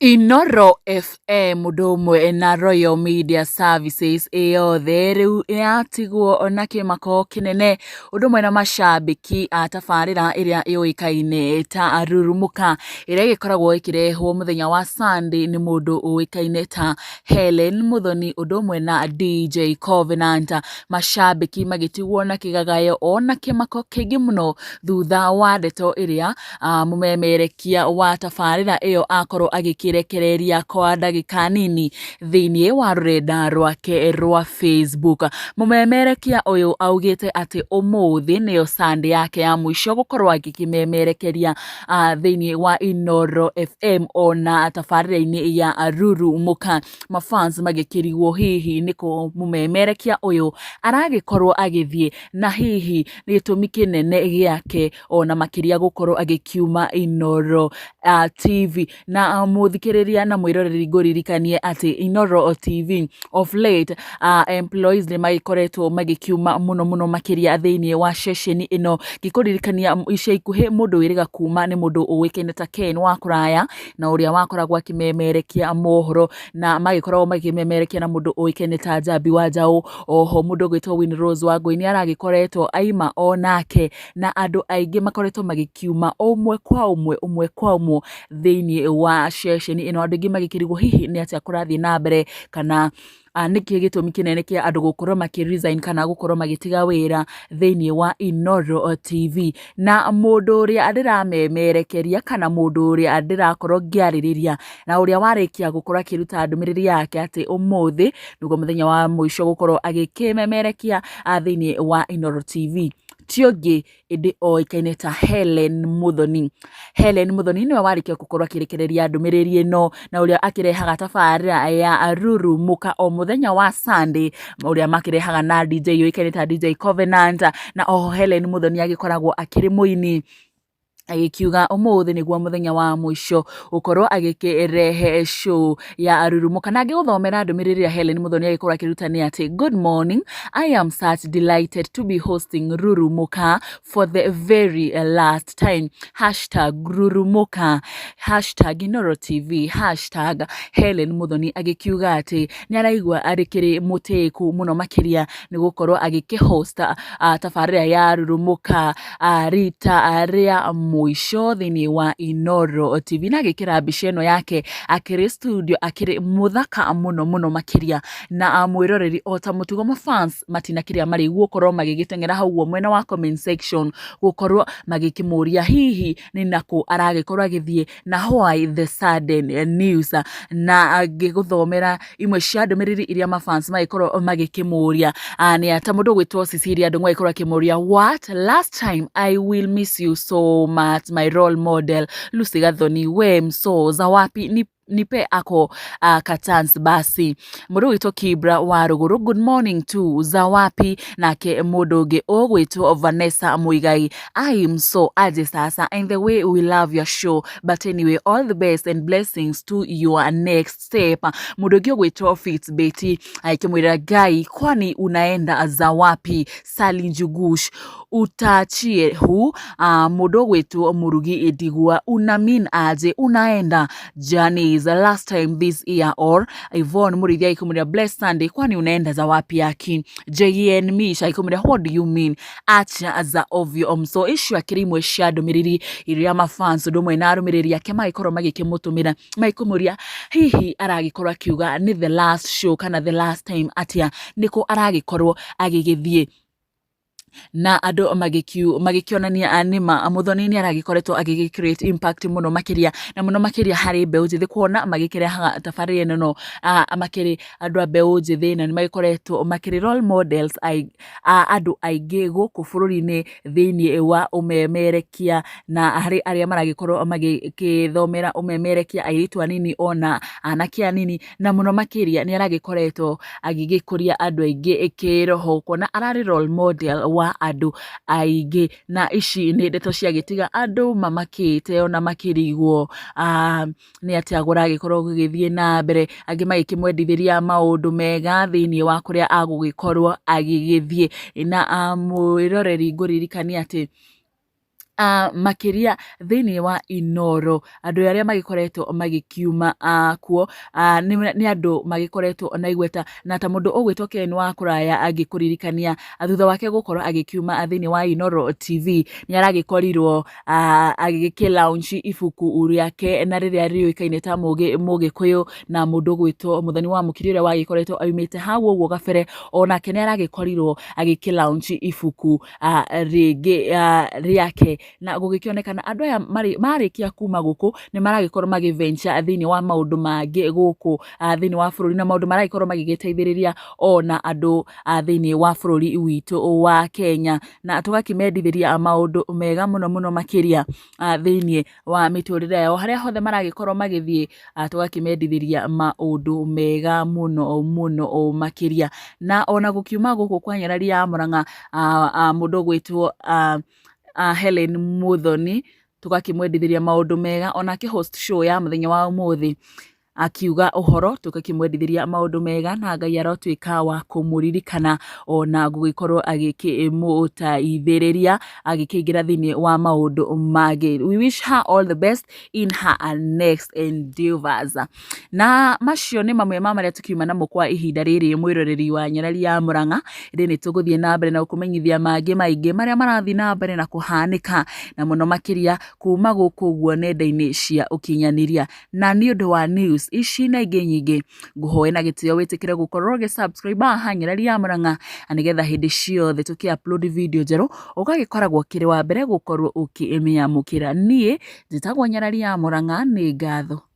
INOORO FM ndumwe na Royal Media Services yothe riu yatigwo na kimako kinene ndumwe na macambiki a tabarira iria yuikaine ta rurumuka iria ikoragwo ikirehwo muthenya wa Sunday ni mundu uikaine ta Hellen Muthoni ndumwe na DJ Covenant. Macambiki magitigwo na kigagayo ona kimako kingi muno thutha wa ndeto iria mumemerekia wa tabarira iyo akorwo agikirekereria kwa ndagika nini thiini wa rurenda rwake rwa Facebook. Mumemerekia uyu augite ati umuthi niyo Sunday yake ya mwisho gukorwo agikimemerekeria thiini wa INOORO FM ona tabarira-ini ya rurumuka. Mafans magikirigwo hihi niko mumemerekia uyu aragikorwo agithie na hihi ni gitumi kinene giake ona makiria gukorwo agikiuma INOORO TV. Na muthikiriria na mwiroreri nguririkanie ati INOORO TV of late employees ni magikoretwo magikiuma muno makiria thiini wa session ino. Gikuririkania ica ikuhi mundu wiriga kuma ni mundu uwikaine ta Ken wa kuraya na uria wakoragwo akimemerekia mohoro na magikoragwo magimemerekia na mundu uwikaine ta Jabi wa Jau. Oho mundu gwitwo Win Rose wa Ngui ni aragikoretwo aima onake na andu aingi makoretwo magikiuma umwe kwa umwe thiini wa session ino. Andu aingi magikirigwo hihi ni atia kurathie na mbere kana niki gitumi kinene kia andu gukorwo makiresign kana gukorwo magitiga wira thiini wa INOORO TV. Na mundu uria ndiramemerekeria kana mundu uria ndirakorwo ngiaririria na uria warikia gukorwo akiruta ndumiriri yake ati umuthi nugo muthenya wa mwisho gukorwo agikimemerekia thiini wa INOORO TV tiongi indi oikaine ta Hellen Muthoni. Hellen Muthoni niwe warikia gukorwo akirekereria ndumiriri ino na uria akirehaga tabarira ya rurumuka o muthenya wa Sunday uria makirehaga na DJ yoikaine ta DJ Covenant. Na oho Hellen Muthoni agikoragwo akiri muini agikiuga umuthi niguo muthenya wa mwisho ukorwo agikirehe show ya rurumuka. Na agiguthomera ndumiriri ya Hellen Muthoni agikorwo akirutania ati good morning, I am such delighted to be hosting rurumuka for the very last time. #rurumuka, #INOORO TV, #Hellen Muthoni agikiuga ati ni araigwa arikiri mutiku muno makiria ni gukorwo agikihost tabarira ya rurumuka rita ria mwisho thiini wa INOORO TV. Na agikira mbica ino yake akiri studio akiri muthaka muno makiria na mwiroreri ota mutugo mafans matinakiria mari gukorwo magigitengera hau mwena wa comment section gukorwo magikimuria hihi ni naku aragikorwo agithie na why the sudden news. Na agiguthomera imwe cia ndumiriri iria mafans magikorwo magikimuria ni ata mundu gwitwo Cecilia Ndung'u agikorwo akimuria what last time I will miss you so much my role model Lucy Gathoni we msoza wapi nipe ako katans basi. Mundu witwo Kibra wa Ruguru good morning to Zawapi. Nake mundu ungi ugwitwo Vanessa Muigai I am so aje sasa and the way we love your show but anyway all the best and blessings to your next step. Mundu ungi ugwitwo Fitbeti aikimwira Gai kwani unaenda Zawapi Sali Njugush utachie hu. Mundu ugwitwo Murugi Idigwa unamin aje unaenda Jani the last time this year or Yvonne Murithia ikumria blessed Sunday kwani unaenda Zawapi yaki. JN Misha ikumria what do you mean acha za ovyo so issue akirimwe cia ndumiriri iria mafans ndumwe na arumiriri yake maikorwo magikimutumira maikumuria hihi aragikorwo akiuga ni the last show kana the last time atia niko aragikorwo agigithie. Na andu magikionania anima Muthoni ni aragikoretwo agigicreate impact muno makiria na muno makiria hari mbeu njithi kuona magikirehaga tabarira ino no makiri andu a mbeu njithi na ni magikoretwo makiri role models andu aingi guku bururi-ini thiini wa umemerekia na hari aria maragikorwo magikithomera umemerekia airitu anini ona anake anini na muno makiria ni aragikoretwo agigikuria andu aingi ikiroho kuona arari role model wa andu aingi. Na ici ni ndeto cia gitiga andu mamakite ona makirigwo ni ati agura gikorwo gigithie na mbere angi magikimwendithiria maundu mega thiini wa kuria agugikorwo agigithie. Na mwiroreri nguririkania ati makiria thĩinĩ wa INOORO andũ arĩa magĩkoretwo magĩkiuma kuo nĩ andũ magĩkoretwo na igweta na ta mũndũ ũgwĩtwo Ken wa kũraya angĩkũririkania thutha wake gũkorwo agĩkiuma thĩinĩ wa INOORO TV nĩ aragĩkorirwo agĩkĩ-launch ibuku rĩake na rĩrĩa rĩũĩkaine ta Mũgĩkũyũ na mũndũ ũgwĩtwo Muthoni wa Mũkiri ũrĩa wagĩkoretwo aumĩte hau ũguo gabere ona ke nĩ aragĩkorirwo agĩkĩ-launch ibuku rĩngĩ rĩake na gũgĩkĩonekana andũ aya marĩkia kuma gũkũ nĩ maragĩkorwo magĩ-venture thĩinĩ wa maũndũ mangĩ gũkũ thĩinĩ wa bũrũri na maũndũ maragĩkorwo magĩgĩteithĩrĩria ona andũ thĩinĩ wa bũrũri witũ wa Kenya na tũgakĩmendithĩria maũndũ mega mũno makĩria thĩinĩ wa mĩtũrĩre yao harĩa hothe maragĩkorwo magĩthiĩ tũgakĩmendithĩria maũndũ mega mũno makĩria na ona gũkiuma gũkũ kwa nyarari ya Mũrang'a mũndũ ũgwĩtwo HELLEN MUTHONI tũgakĩmwendithĩria maũndũ mega ona host show ya mũthenya wa ũmũthĩ akiuga ũhoro tũgakĩmwendithĩria maũndũ mega na Ngai arotwĩka wa kũmũririkana ona gũgĩkorwo agĩkĩmũteithĩrĩria agĩkĩingĩra thĩinĩ wa maũndũ mangĩ. We wish her all the best in her next endeavors. Na macio nĩ mamwe ma marĩa tũkiuma namo kwa ihinda rĩrĩ mwĩroreri wa nyarari ya Mũrang'a ĩndĩ nĩ tũgũthiĩ na mbere na gũkũmenyithia mangĩ maingĩ marĩa marathiĩ na mbere na kũhanĩka na mũno makĩria kuma gũkũ ũguo nenda-inĩ cia ũkinyanĩria na nĩ ũndũ wa news ici na ingĩ nyingĩ ngũhoe na gĩtĩo wĩtĩkĩre gũkorwo ũgĩ-subscribe haha nyarari ya Mũrang'a nĩgetha hĩndĩ ciothe tũkĩ-upload video njerũ ũgagĩkoragwo kĩrĩ wa mbere gũkorwo ũkĩmĩamũkĩra. Niĩ njĩtagwo nyarari ya Mũrang'a, nĩ ngatho.